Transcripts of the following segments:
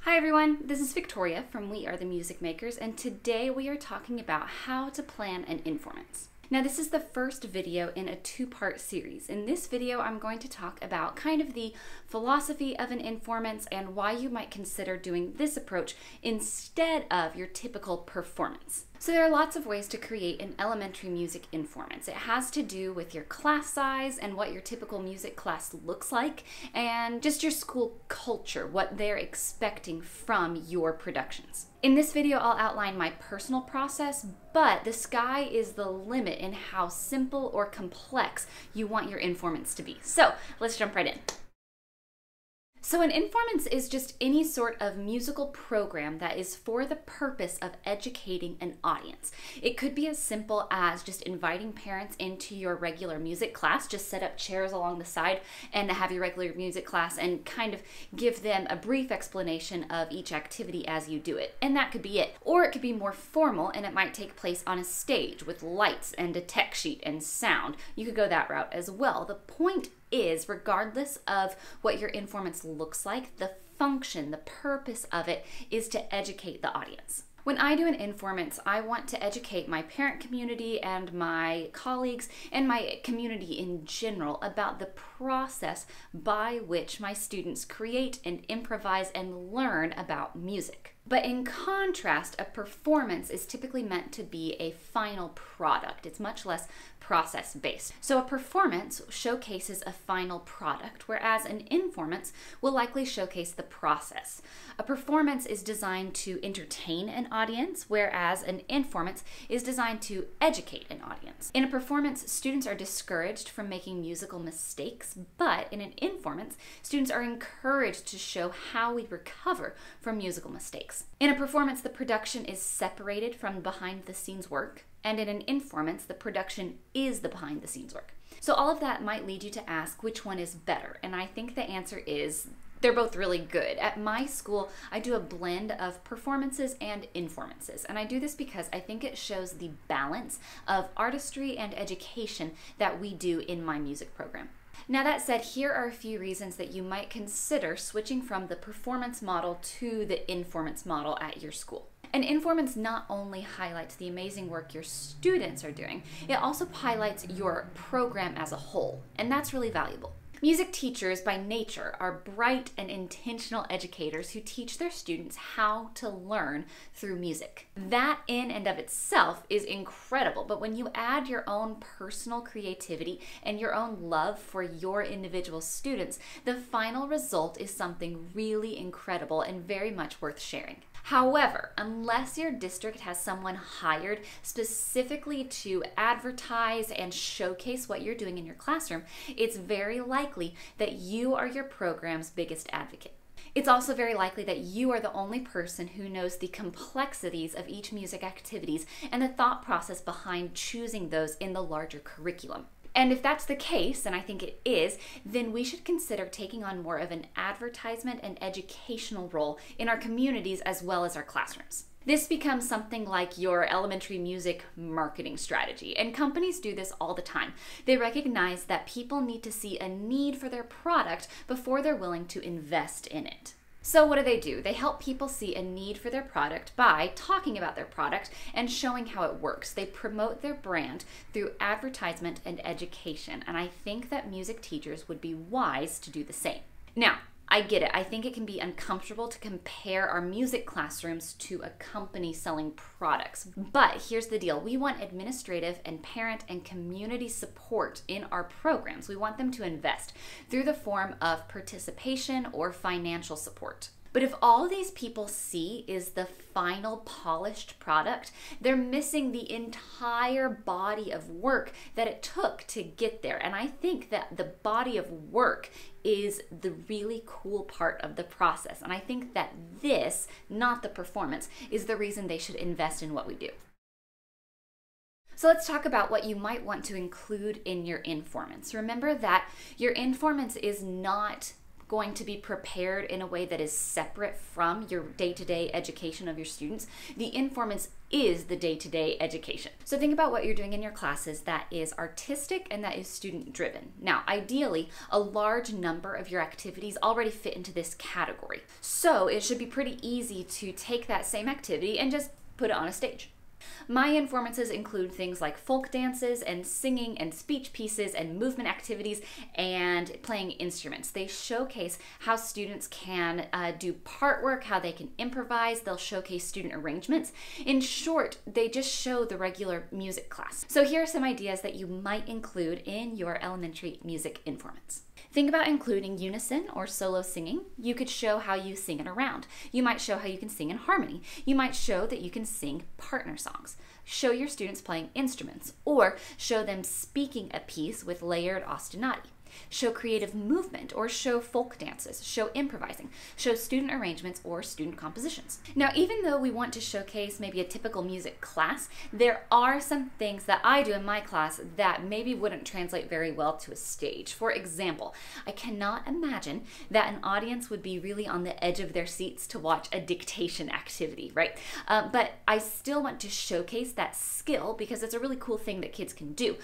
Hi everyone, this is Victoria from We Are the Music Makers, and today we are talking about how to plan an Informance. Now this is the first video in a two-part series. In this video I'm going to talk about kind of the philosophy of an Informance and why you might consider doing this approach instead of your typical performance. So there are lots of ways to create an elementary music Informance. It has to do with your class size and what your typical music class looks like, and just your school culture, what they're expecting from your productions. In this video, I'll outline my personal process, but the sky is the limit in how simple or complex you want your Informance to be. So let's jump right in. So an Informance is just any sort of musical program that is for the purpose of educating an audience. It could be as simple as just inviting parents into your regular music class, just set up chairs along the side and have your regular music class and kind of give them a brief explanation of each activity as you do it. And that could be it. Or it could be more formal and it might take place on a stage with lights and a tech sheet and sound. You could go that route as well. The point is, regardless of what your Informance looks like, the function, the purpose of it is to educate the audience. When I do an Informance, I want to educate my parent community and my colleagues and my community in general about the process by which my students create and improvise and learn about music. But in contrast, a performance is typically meant to be a final product. It's much less process-based. So a performance showcases a final product, whereas an Informance will likely showcase the process. A performance is designed to entertain an audience, whereas an Informance is designed to educate an audience. In a performance, students are discouraged from making musical mistakes, but in an Informance, students are encouraged to show how we recover from musical mistakes. In a performance, the production is separated from behind-the-scenes work, and in an Informance, the production is the behind-the-scenes work. So all of that might lead you to ask which one is better, and I think the answer is they're both really good. At my school, I do a blend of performances and Informances, and I do this because I think it shows the balance of artistry and education that we do in my music program. Now that said, here are a few reasons that you might consider switching from the performance model to the Informance model at your school. An Informance not only highlights the amazing work your students are doing, it also highlights your program as a whole, and that's really valuable. Music teachers by nature are bright and intentional educators who teach their students how to learn through music. That in and of itself is incredible, but when you add your own personal creativity and your own love for your individual students, the final result is something really incredible and very much worth sharing. However, unless your district has someone hired specifically to advertise and showcase what you're doing in your classroom, it's very likely that you are your program's biggest advocate. It's also very likely that you are the only person who knows the complexities of each music activities and the thought process behind choosing those in the larger curriculum. And if that's the case, and I think it is, then we should consider taking on more of an advertisement and educational role in our communities as well as our classrooms. This becomes something like your elementary music marketing strategy, and companies do this all the time. They recognize that people need to see a need for their product before they're willing to invest in it. So what do? They help people see a need for their product by talking about their product and showing how it works. They promote their brand through advertisement and education, and I think that music teachers would be wise to do the same. Now, I get it. I think it can be uncomfortable to compare our music classrooms to a company selling products. But here's the deal. We want administrative and parent and community support in our programs. We want them to invest through the form of participation or financial support. But if all these people see is the final polished product, they're missing the entire body of work that it took to get there. And I think that the body of work is the really cool part of the process. And I think that this, not the performance, is the reason they should invest in what we do. So let's talk about what you might want to include in your Informance. Remember that your Informance is not going to be prepared in a way that is separate from your day-to-day education of your students. The Informance is the day-to-day education. So think about what you're doing in your classes that is artistic and that is student-driven. Now, ideally, a large number of your activities already fit into this category. So it should be pretty easy to take that same activity and just put it on a stage. My informances include things like folk dances and singing and speech pieces and movement activities and playing instruments. They showcase how students can do part work, how they can improvise. They'll showcase student arrangements. In short, they just show the regular music class. So here are some ideas that you might include in your elementary music informants. Think about including unison or solo singing. You could show how you sing it around. You might show how you can sing in harmony. You might show that you can sing partner songs. Show your students playing instruments, or show them speaking a piece with layered ostinati. Show creative movement, or show folk dances, show improvising, show student arrangements or student compositions. Now, even though we want to showcase maybe a typical music class, there are some things that I do in my class that maybe wouldn't translate very well to a stage. For example, I cannot imagine that an audience would be really on the edge of their seats to watch a dictation activity, right? But I still want to showcase that skill because it's a really cool thing that kids can do.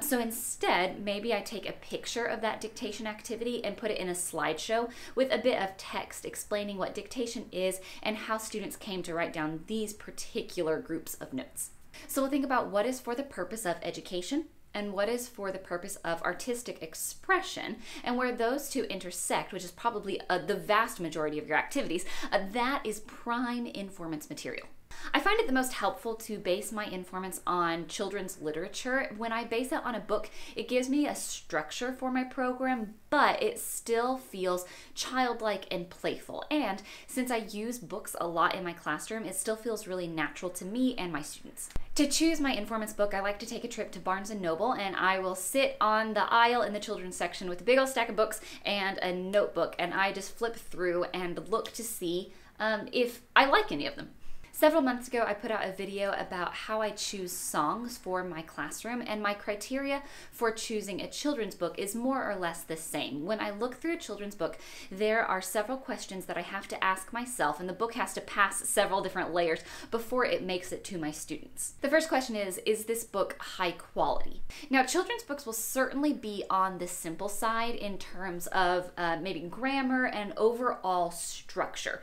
So instead, maybe I take a picture of that dictation activity and put it in a slideshow with a bit of text explaining what dictation is and how students came to write down these particular groups of notes. So we'll think about what is for the purpose of education and what is for the purpose of artistic expression, and where those two intersect, which is probably the vast majority of your activities, that is prime informants material. I find it the most helpful to base my informants on children's literature. When I base it on a book, it gives me a structure for my program, but it still feels childlike and playful. And since I use books a lot in my classroom, it still feels really natural to me and my students. To choose my informants book, I like to take a trip to Barnes & Noble, and I will sit on the aisle in the children's section with a big old stack of books and a notebook, and I just flip through and look to see if I like any of them. Several months ago, I put out a video about how I choose songs for my classroom, and my criteria for choosing a children's book is more or less the same. When I look through a children's book, there are several questions that I have to ask myself, and the book has to pass several different layers before it makes it to my students. The first question is this book high quality? Now, children's books will certainly be on the simple side in terms of maybe grammar and overall structure.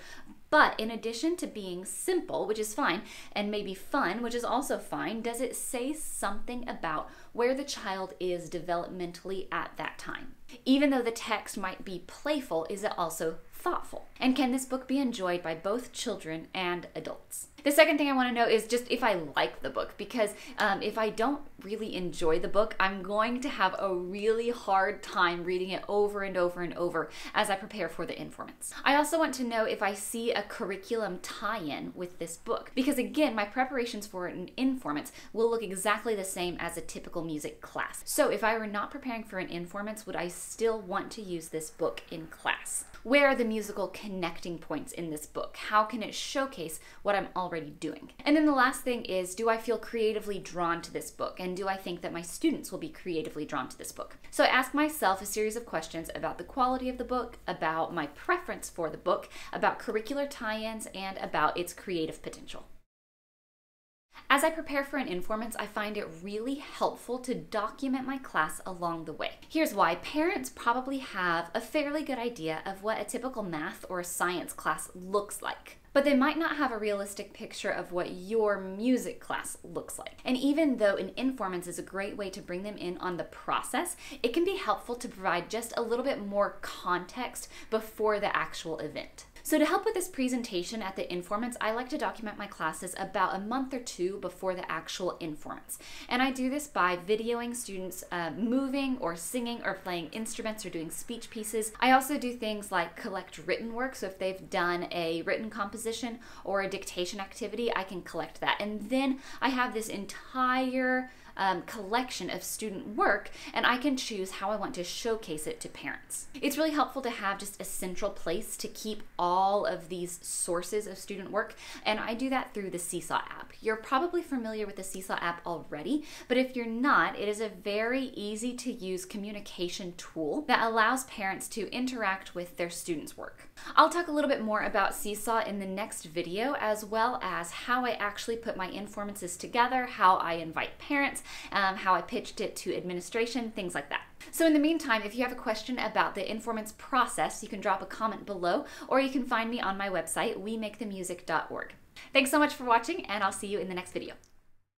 But in addition to being simple, which is fine, and maybe fun, which is also fine, does it say something about where the child is developmentally at that time? Even though the text might be playful, is it also thoughtful? And can this book be enjoyed by both children and adults? The second thing I want to know is just if I like the book, because if I don't really enjoy the book, I'm going to have a really hard time reading it over and over and over as I prepare for the informants. I also want to know if I see a curriculum tie-in with this book, because again, my preparations for an informants will look exactly the same as a typical music class. So if I were not preparing for an informants, would I still want to use this book in class? Where are the musical connecting points in this book? How can it showcase what I'm already doing? And then the last thing is, do I feel creatively drawn to this book? And do I think that my students will be creatively drawn to this book? So I ask myself a series of questions about the quality of the book, about my preference for the book, about curricular tie-ins, and about its creative potential. As I prepare for an informants, I find it really helpful to document my class along the way. Here's why. Parents probably have a fairly good idea of what a typical math or a science class looks like, but they might not have a realistic picture of what your music class looks like. And even though an informants is a great way to bring them in on the process, it can be helpful to provide just a little bit more context before the actual event. So to help with this presentation at the informants, I like to document my classes about a month or two before the actual informants. And I do this by videoing students moving or singing or playing instruments or doing speech pieces. I also do things like collect written work. So if they've done a written composition or a dictation activity, I can collect that. And then I have this entire collection of student work, and I can choose how I want to showcase it to parents. It's really helpful to have just a central place to keep all of these sources of student work, and I do that through the Seesaw app. You're probably familiar with the Seesaw app already, but if you're not, it is a very easy to use communication tool that allows parents to interact with their students' work. I'll talk a little bit more about Seesaw in the next video, as well as how I actually put my informances together, how I invite parents, how I pitched it to administration, things like that. So in the meantime, if you have a question about the Informance process, you can drop a comment below, or you can find me on my website, wemakethemusic.org. Thanks so much for watching, and I'll see you in the next video.